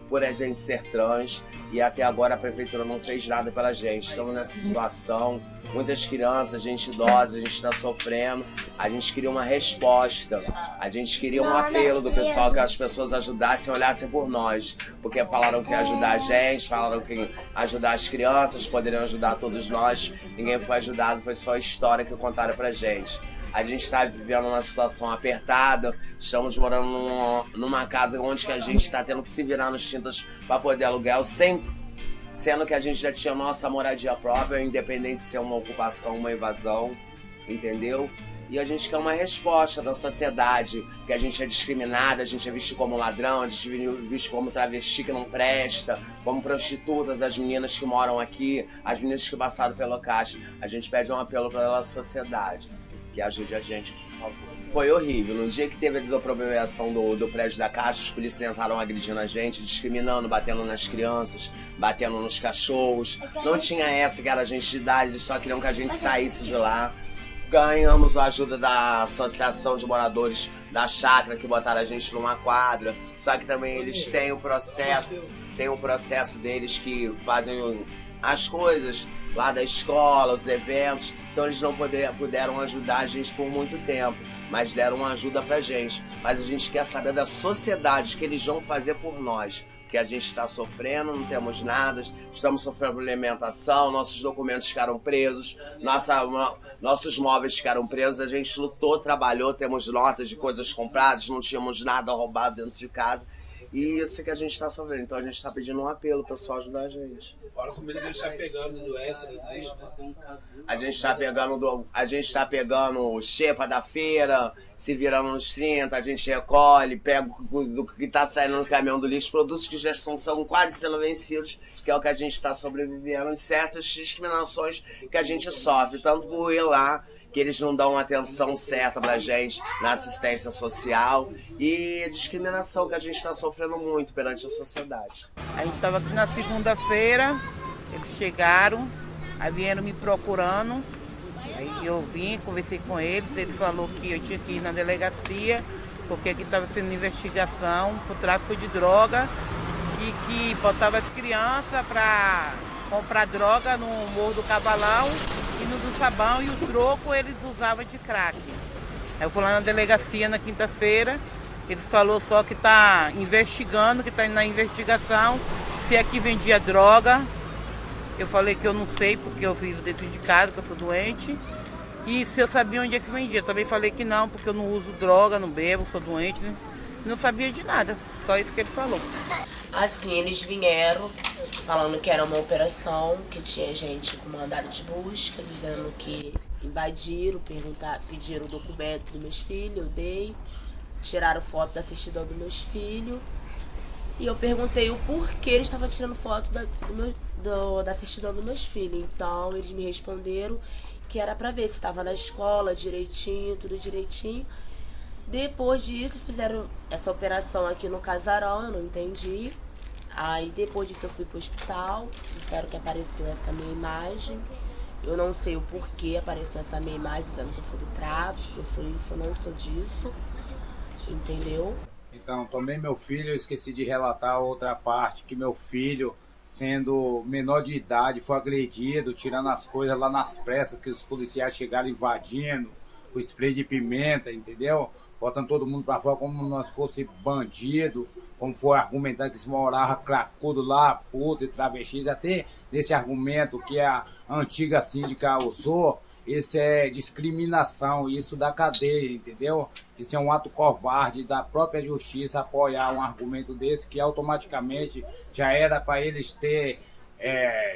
por a gente ser trans, e até agora a prefeitura não fez nada pela gente. Estamos nessa situação, muitas crianças, gente idosa, a gente está sofrendo. A gente queria uma resposta, a gente queria um apelo do pessoal, que as pessoas ajudassem, olhassem por nós, porque falaram que ia ajudar a gente, falaram que ia ajudar as crianças, poderiam ajudar todos nós. Ninguém foi ajudado, foi só a história que contaram pra gente. A gente está vivendo uma situação apertada, estamos morando numa casa onde que a gente está tendo que se virar nos tintas para poder aluguel, sendo que a gente já tinha nossa moradia própria, independente de ser uma ocupação, uma invasão, entendeu? E a gente quer uma resposta da sociedade, que a gente é discriminada, a gente é visto como ladrão, a gente é visto como travesti que não presta, como prostitutas, as meninas que moram aqui, as meninas que passaram pela Caixa. A gente pede um apelo pela sociedade, que ajude a gente, por favor. Foi horrível. No dia que teve a desapropriação do prédio da Caixa, os policiais entraram agredindo a gente, discriminando, batendo nas crianças, batendo nos cachorros. Não tinha essa que era gente de idade, eles só queriam que a gente saísse de lá. Ganhamos a ajuda da Associação de Moradores da Chácara, que botaram a gente numa quadra. Só que também eles têm o processo deles que fazem as coisas lá da escola, os eventos. Então eles não puderam ajudar a gente por muito tempo, mas deram uma ajuda pra gente. Mas a gente quer saber da sociedade, que eles vão fazer por nós. que a gente está sofrendo, não temos nada, estamos sofrendo por alimentação, nossos documentos ficaram presos, nossos móveis ficaram presos, a gente lutou, trabalhou, temos notas de coisas compradas, não tínhamos nada roubado dentro de casa. E isso que a gente está sofrendo. Então a gente está pedindo um apelo, o pessoal ajudar a gente. Fora a comida que a gente está pegando do extra, do lixo, né? A gente está pegando xepa da feira, se virando nos 30, a gente recolhe, pega do que está saindo no caminhão do lixo, produtos que já são quase sendo vencidos, que é o que a gente está sobrevivendo, em certas discriminações que a gente sofre, tanto por ir lá, que eles não dão atenção certa pra gente na assistência social, e a discriminação que a gente está sofrendo muito perante a sociedade. A gente estava aqui na segunda-feira, eles chegaram, aí vieram me procurando, aí eu vim, conversei com eles falaram que eu tinha que ir na delegacia, porque aqui estava sendo investigação por tráfico de droga e que botava as crianças para comprar droga no Morro do Cavalão e no do Sabão, e o troco eles usavam de crack. Aí eu fui lá na delegacia na quinta-feira, ele falou só que está investigando, que está na investigação, se aqui vendia droga. Eu falei que eu não sei, porque eu vivo dentro de casa, que eu sou doente. E se eu sabia onde é que vendia, também falei que não, porque eu não uso droga, não bebo, sou doente, né? Não sabia de nada, só isso que ele falou. Assim, eles vieram falando que era uma operação, que tinha gente com mandado de busca, dizendo que invadiram, pediram o documento dos meus filhos, eu dei, tiraram foto da certidão dos meus filhos. E eu perguntei o porquê eles estavam tirando foto da certidão dos meus filhos. Então eles me responderam que era pra ver se estava na escola direitinho, tudo direitinho. Depois disso fizeram essa operação aqui no casarão, eu não entendi. Aí depois disso eu fui pro hospital, disseram que apareceu essa minha imagem. Eu não sei o porquê apareceu essa minha imagem, dizendo que eu sou do tráfico, eu sou isso, eu não sou disso. Entendeu? Então, também meu filho, eu esqueci de relatar outra parte, que meu filho, sendo menor de idade, foi agredido, tirando as coisas lá nas pressas, que os policiais chegaram invadindo, o spray de pimenta, entendeu? Botando todo mundo pra fora como se nós fosse bandido, como foi argumentando que se morava cracudo lá, puto e travestis, até nesse argumento que a antiga síndica usou, isso é discriminação, isso da cadeia, entendeu? Isso é um ato covarde da própria justiça apoiar um argumento desse, que automaticamente já era para eles ter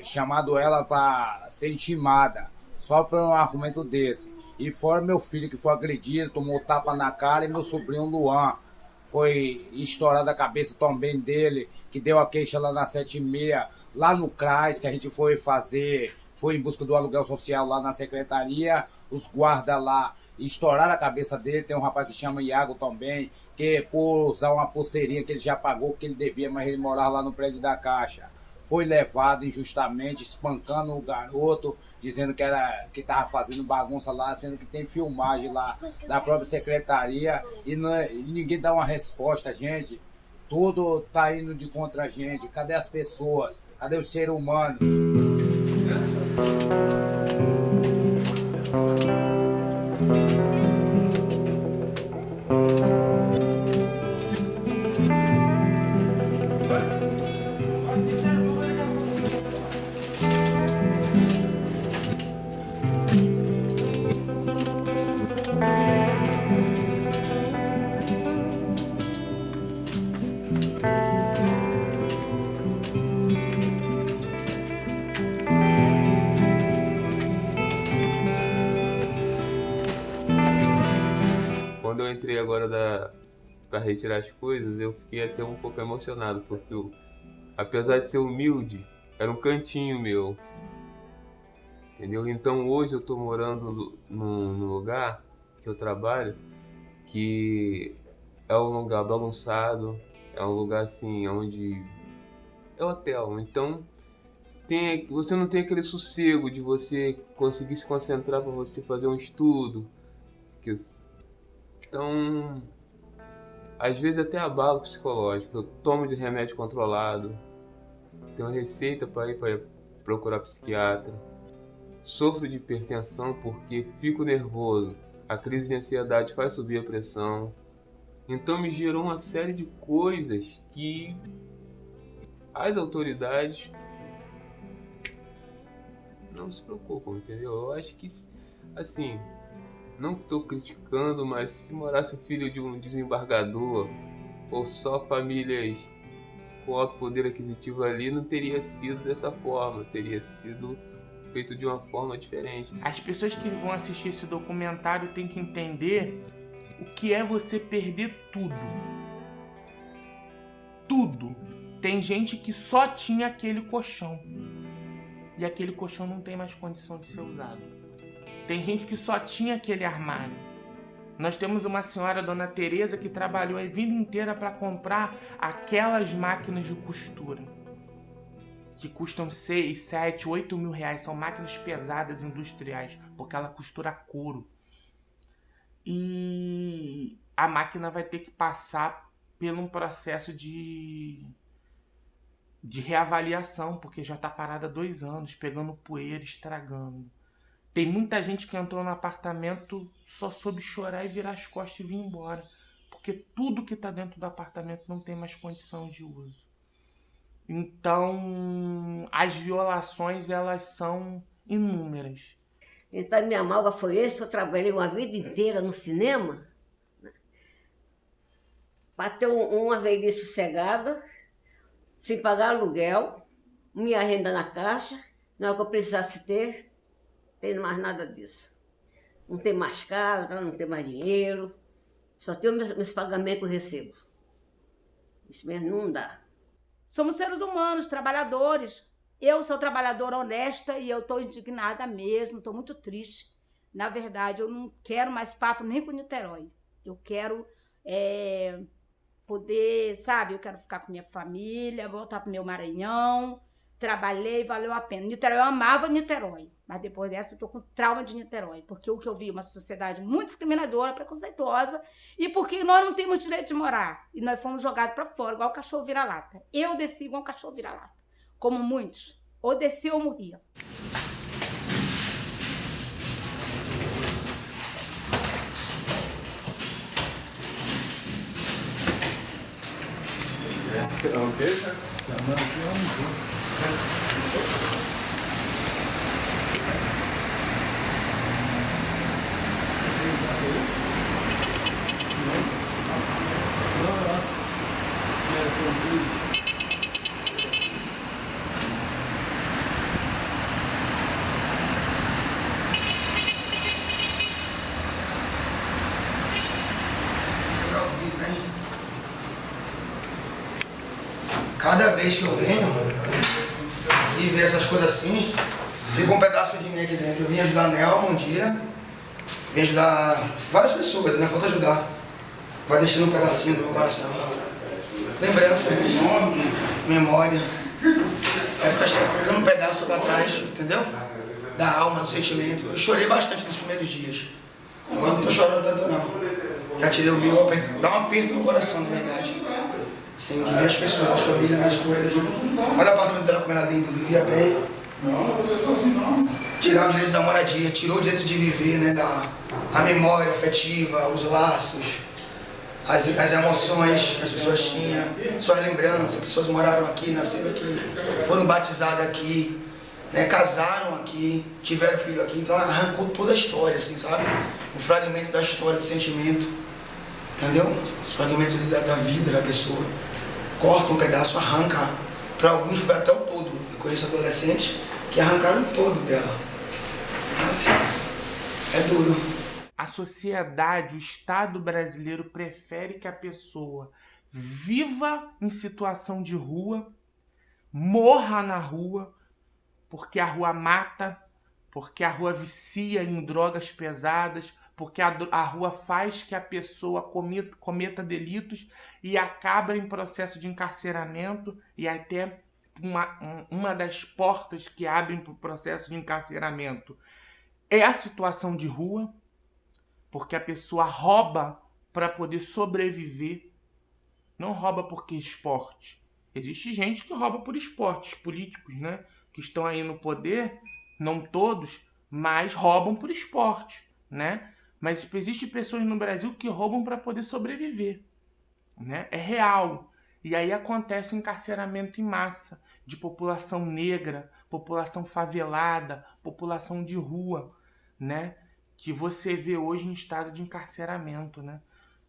chamado ela para ser intimada, só por um argumento desse. E fora meu filho que foi agredido, tomou tapa na cara, e meu sobrinho Luan, foi estourada a cabeça também dele, que deu a queixa lá na 7/6, lá no CRAS, que a gente foi fazer, foi em busca do aluguel social lá na secretaria, os guardas lá estouraram a cabeça dele. Tem um rapaz que chama Iago também, que por usar uma pulseirinha que ele já pagou, que ele devia, mas ele morava lá no prédio da Caixa, foi levado injustamente, espancando o garoto, dizendo que estava fazendo bagunça lá, sendo que tem filmagem lá da própria secretaria, e ninguém dá uma resposta, gente. Tudo tá indo de contra a gente. Cadê as pessoas? Cadê os seres humanos? Quando eu entrei agora para retirar as coisas, eu fiquei até um pouco emocionado, porque apesar de ser humilde, era um cantinho meu, entendeu? Então hoje eu tô morando num lugar que eu trabalho, que é um lugar bagunçado, é um lugar assim, onde é hotel, então você não tem aquele sossego de você conseguir se concentrar para você fazer um estudo. Então, às vezes até abalo psicológico. Eu tomo de remédio controlado, tenho receita para ir para procurar psiquiatra, sofro de hipertensão porque fico nervoso, a crise de ansiedade faz subir a pressão. Então me gerou uma série de coisas que as autoridades não se preocupam, entendeu? Eu acho que, assim, não estou criticando, mas se morasse o filho de um desembargador ou só famílias com alto poder aquisitivo ali, não teria sido dessa forma, teria sido feito de uma forma diferente. As pessoas que vão assistir esse documentário têm que entender o que é você perder tudo. Tudo. Tem gente que só tinha aquele colchão. E aquele colchão não tem mais condição de ser usado. Tem gente que só tinha aquele armário. Nós temos uma senhora, Dona Tereza, que trabalhou a vida inteira para comprar aquelas máquinas de costura. Que custam 6, 7, 8 mil reais. São máquinas pesadas, industriais, porque ela costura couro. E a máquina vai ter que passar por um processo de reavaliação, porque já está parada há 2 anos, pegando poeira, estragando. Tem muita gente que entrou no apartamento só soube chorar e virar as costas e vir embora, porque tudo que está dentro do apartamento não tem mais condição de uso. Então, as violações, elas são inúmeras. Então, minha mágoa foi esse, eu trabalhei uma vida inteira no cinema, né? Para ter uma velhice sossegada, sem pagar aluguel, minha renda na caixa, não é o que eu precisasse ter, não tem mais nada disso. Não tem mais casa, não tem mais dinheiro, só tenho meus pagamentos que eu recebo. Isso mesmo não dá. Somos seres humanos, trabalhadores. Eu sou trabalhadora honesta e eu estou indignada mesmo, estou muito triste. Na verdade, eu não quero mais papo nem com Niterói. Eu quero poder, sabe, eu quero ficar com minha família, voltar para o meu Maranhão. Trabalhei, valeu a pena. Niterói, eu amava Niterói, mas depois dessa eu tô com trauma de Niterói, porque o que eu vi é uma sociedade muito discriminadora, preconceituosa, e porque nós não temos direito de morar. E nós fomos jogados para fora, igual o cachorro vira-lata. Eu desci igual um cachorro vira-lata, como muitos. Ou desci ou morria. Cada vez que eu venho e ver essas coisas assim, fica um pedaço de mim aqui dentro. Eu vim ajudar a Nelma um dia, vim ajudar várias pessoas, não é falta ajudar. Vai deixando um pedacinho do meu coração. Lembrança, né? Memória. Parece que está ficando um pedaço para trás, entendeu? Da alma, do sentimento. Eu chorei bastante nos primeiros dias. Agora não estou chorando tanto não. Já tirei o meu, dá um aperto no coração, na verdade. Sim, de ver as pessoas, as famílias, as coisas. Olha o apartamento dela como era lindo, vivia bem. Não, você sozinho não. Tirar o direito da moradia, tirou o direito de viver, né? A memória afetiva, os laços, as emoções que as pessoas tinham, suas lembranças, pessoas moraram aqui, nasceram aqui, foram batizadas aqui, né? Casaram aqui, tiveram filho aqui, então arrancou toda a história, assim, sabe? Um fragmento da história, do sentimento, entendeu? Os fragmentos da vida da pessoa. Corta um pedaço, arranca. Para alguns foi até o todo. Eu conheço adolescentes que arrancaram o todo dela. É duro. A sociedade, o Estado brasileiro prefere que a pessoa viva em situação de rua, morra na rua, porque a rua mata, porque a rua vicia em drogas pesadas, porque a rua faz que a pessoa cometa delitos e acaba em processo de encarceramento, e até uma das portas que abrem para o processo de encarceramento é a situação de rua, porque a pessoa rouba para poder sobreviver, não rouba porque é esporte. Existe gente que rouba por esportes, políticos, né, que estão aí no poder, não todos, mas roubam por esporte, né? Mas existem pessoas no Brasil que roubam para poder sobreviver, né? É real. E aí acontece o encarceramento em massa de população negra, população favelada, população de rua, né? Que você vê hoje em estado de encarceramento, né?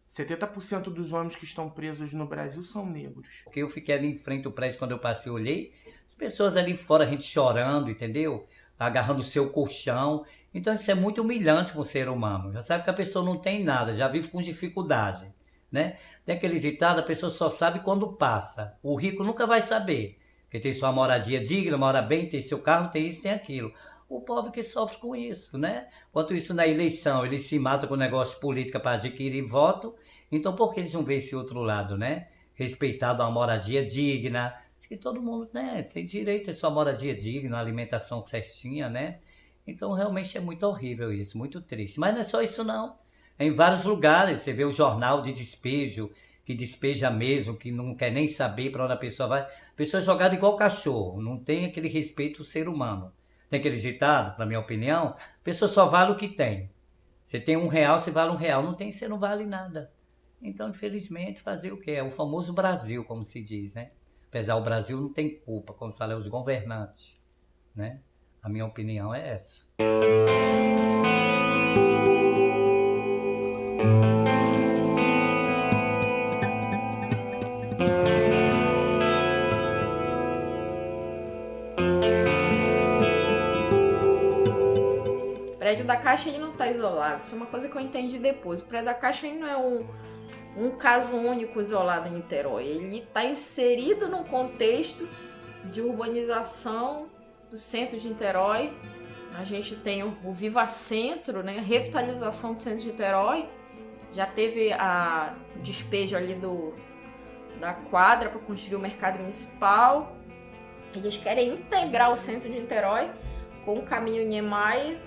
70% dos homens que estão presos no Brasil são negros. Porque eu fiquei ali em frente ao prédio, quando eu passei, eu olhei, as pessoas ali fora, a gente chorando, entendeu? Agarrando o seu colchão. Então isso é muito humilhante para o ser humano. Já sabe que a pessoa não tem nada, já vive com dificuldade, né? Tem aquele ditado, a pessoa só sabe quando passa. O rico nunca vai saber. Porque tem sua moradia digna, mora bem, tem seu carro, tem isso, tem aquilo. O pobre que sofre com isso, né? Enquanto isso na eleição, eles se matam com negócio político para adquirir voto. Então por que eles não veem esse outro lado, né? Respeitado a moradia digna. Diz que todo mundo, né, tem direito a sua moradia digna, alimentação certinha, né? Então realmente é muito horrível isso, muito triste. Mas não é só isso não. Em vários lugares você vê o jornal de despejo, que despeja mesmo, que não quer nem saber para onde a pessoa vai. A pessoa é jogada igual cachorro, não tem aquele respeito ao ser humano. Tem aquele ditado, na minha opinião, a pessoa só vale o que tem. Você tem R$1, você vale R$1. Não tem, você não vale nada. Então, infelizmente, fazer o quê? É o famoso Brasil, como se diz, né? Apesar, o Brasil não tem culpa, como fala, os governantes, né? A minha opinião é essa. O prédio da Caixa ele não está isolado, isso é uma coisa que eu entendi depois. O prédio da Caixa ele não é um caso único isolado em Niterói, ele está inserido num contexto de urbanização do centro de Niterói. A gente tem o Viva Centro, né? A revitalização do centro de Niterói. Já teve o despejo ali da quadra para construir o mercado municipal. Eles querem integrar o centro de Niterói com o caminho Niemeyer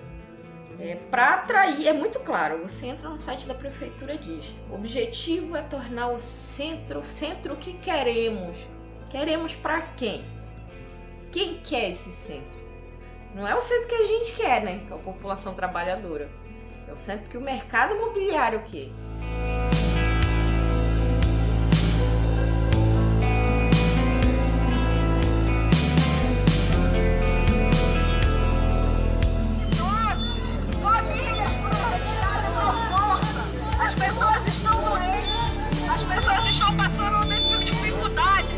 para atrair. É muito claro, você entra no site da prefeitura e diz: o objetivo é tornar o centro que queremos. Queremos para quem? Quem quer esse centro? Não é o centro que a gente quer, né? Que é a população trabalhadora. É o centro que o mercado imobiliário quer. As pessoas estão doentes, as pessoas estão passando dificuldades.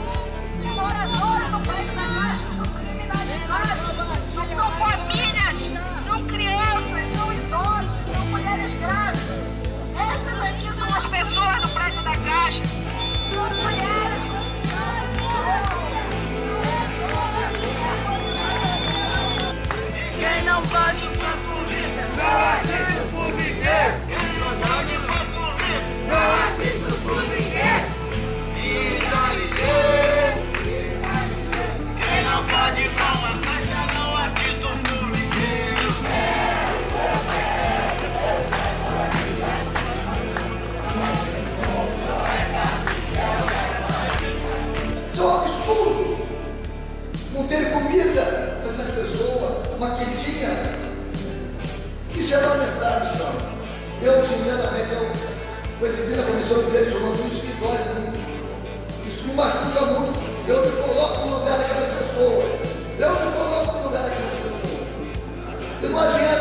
Os moradores no prédio da Caixa são criminalizados, mas são famílias, são crianças, são idosos, são mulheres grávidas. Essas aqui são as pessoas no prédio da Caixa. São mulheres. Quem não pode por vida, não assiste por ninguém. Não assisto por ninguém. Quem não pode com a Caixa, não assisto por ninguém. Isso é um absurdo. Não ter comida para essas pessoas, uma quentinha. Isso é lamentável, senhor. Eu, sinceramente, presidente da Comissão de Direitos Humanos, isso que dói muito, isso me machuca muito. Eu me coloco no lugar daquelas pessoas. Eu me coloco no lugar daquelas pessoas. E não adianta